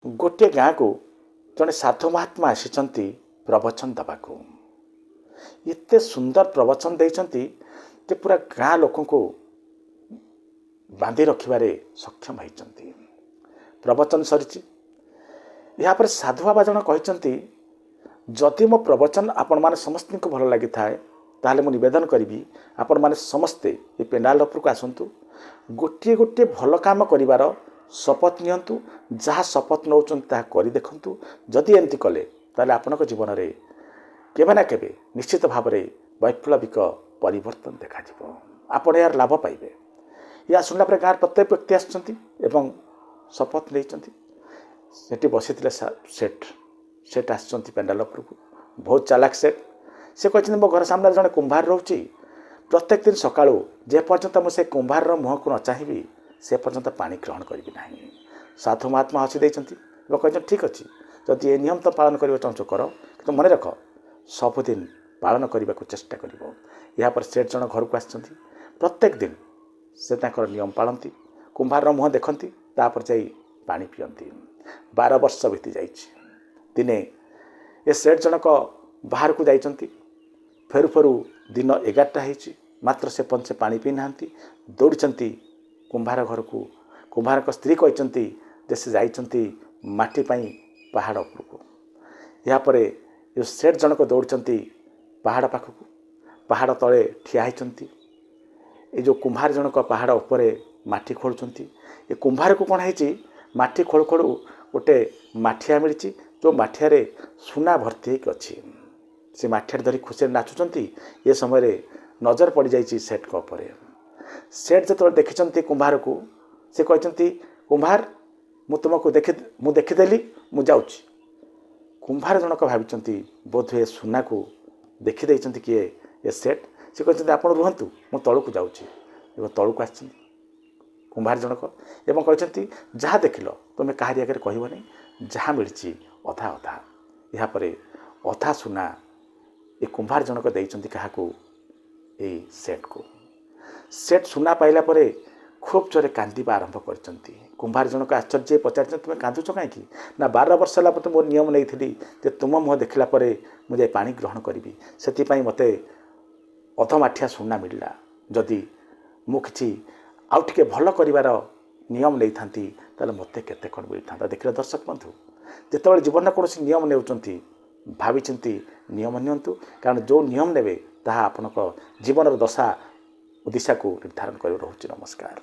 गोटे गाँ को जड़े साधु महात्मा आसी प्रवचन दबाक एते सुंदर प्रवचन देइचंती जे पूरा गाँ लोक को बांधि रखिबारे सक्षम होइचंती। प्रवचन सरी यहाँ पर साधु बाबा जन कहते जदि मो प्रवचन आपण माने समस्त को भल लगी थाए ताहले मु निवेदन करी आपण माने समस्ते ये पेंडाल उपरको आसतु गोटे गोटे भल काम करिवार शपथ नियंतु जहाँ शपथ नौचन ताहा करि देखंतु जदि एमती कले ताहले आपनक जीवन रे केबे ना केबे निश्चित भाव में वैप्लविक परिवर्तन देखा आपण यार लाभ पाइबे। या सुनला पर गाँव प्रत्येक व्यक्ति आसछंती एवं शपथ लेइचंती सेठी बसिथिले सेठ आसछंती पेंडाल उपरको बहुत चालाक से कहते मो घर सामने जड़े कुंभार रोचे प्रत्येक दिन सकाळू जे पर्यंत मुझे कुंभार मुह को न चाहिए से पर्यंत पानी ग्रहण करी ना। साधु महात्मा हसी देइचंती कहते ठीक अच्छे जदि ये नियम तो पालन करने चाहूँ कर कि मन रख सबुदिन पालन करने को चेष्टा कर। या पर सेठ जन घर को आसछंती प्रत्येक दिन से ताकर नियम पालती कुंभार मुह देखती तापर जाई पानी पियंती। 12 वर्ष बीती जाइछि। दिने ये सेठ जनक बाहर को जाइछंती फेरू फेरू दिन 11टा होइछि मात्र से पंचे पानी पी नांती दौड़चंती कुंभार घर को। कुंभार को स्त्री कहचंती जे से जाइछंती माटी पाई पहाड़ उपरको। या परे ये सेठ जनक दौड़चंती पहाड़ पाखक पहाड़ तले ठिया होइछंती। ये जो कुंभार जनक पहाड़ उपरे माटी खोलुचंती ये कुंभार को कौन है माटी खोलु खोलु गोटे माठिया मिली जो माठिया रे सुना भर्ती अच्छी से माठिया धरी खुशी नाचुंट। ये समय नजर पड़ जाइए सेठ को ऊपर। सेठ जो देखी कुंभार को से कहते कुंभार मु तुमको देखीदेली मु जाऊँगी। कुंभार जनक भावी बोधे सुना को देखीदे किए ये सेठ से कहते आप रुहतु मु तलू जाऊँगी। तलू आस कुंभार जनक एवं कहते जहाँ देखिल तुम्हें कहारी आगे कहब नहीं जहाँ मिली अधा अधा। या पर अधा सुना ये कुंभार जनक देइचंती क्या सेठ को। सेठ सुना पाइला परे खूब जोरे कांदीबा आरंभ करचंती। कुंभार जनक आश्चर्य पचार तुम्हें कांदुच कहीं ना 12 वर्ष है तो मोर नियम नहीं थी जे तुम मुह देखला परे मुझे पानी ग्रहण करी से मते अधमाठिया सुना मिलला। जदि मु किछि आउ टिके भल करिवार नियम नहीं था ताले मते केते कौन मिल था। देखिए दर्शक बंधु जिते जीवन कौन नियम नेउचंती भावी चिंती नियम नियंतु कारण जो नियम नेबे ताहा आपनक जीवन दशा दिशा को निर्धारण कर। नमस्कार।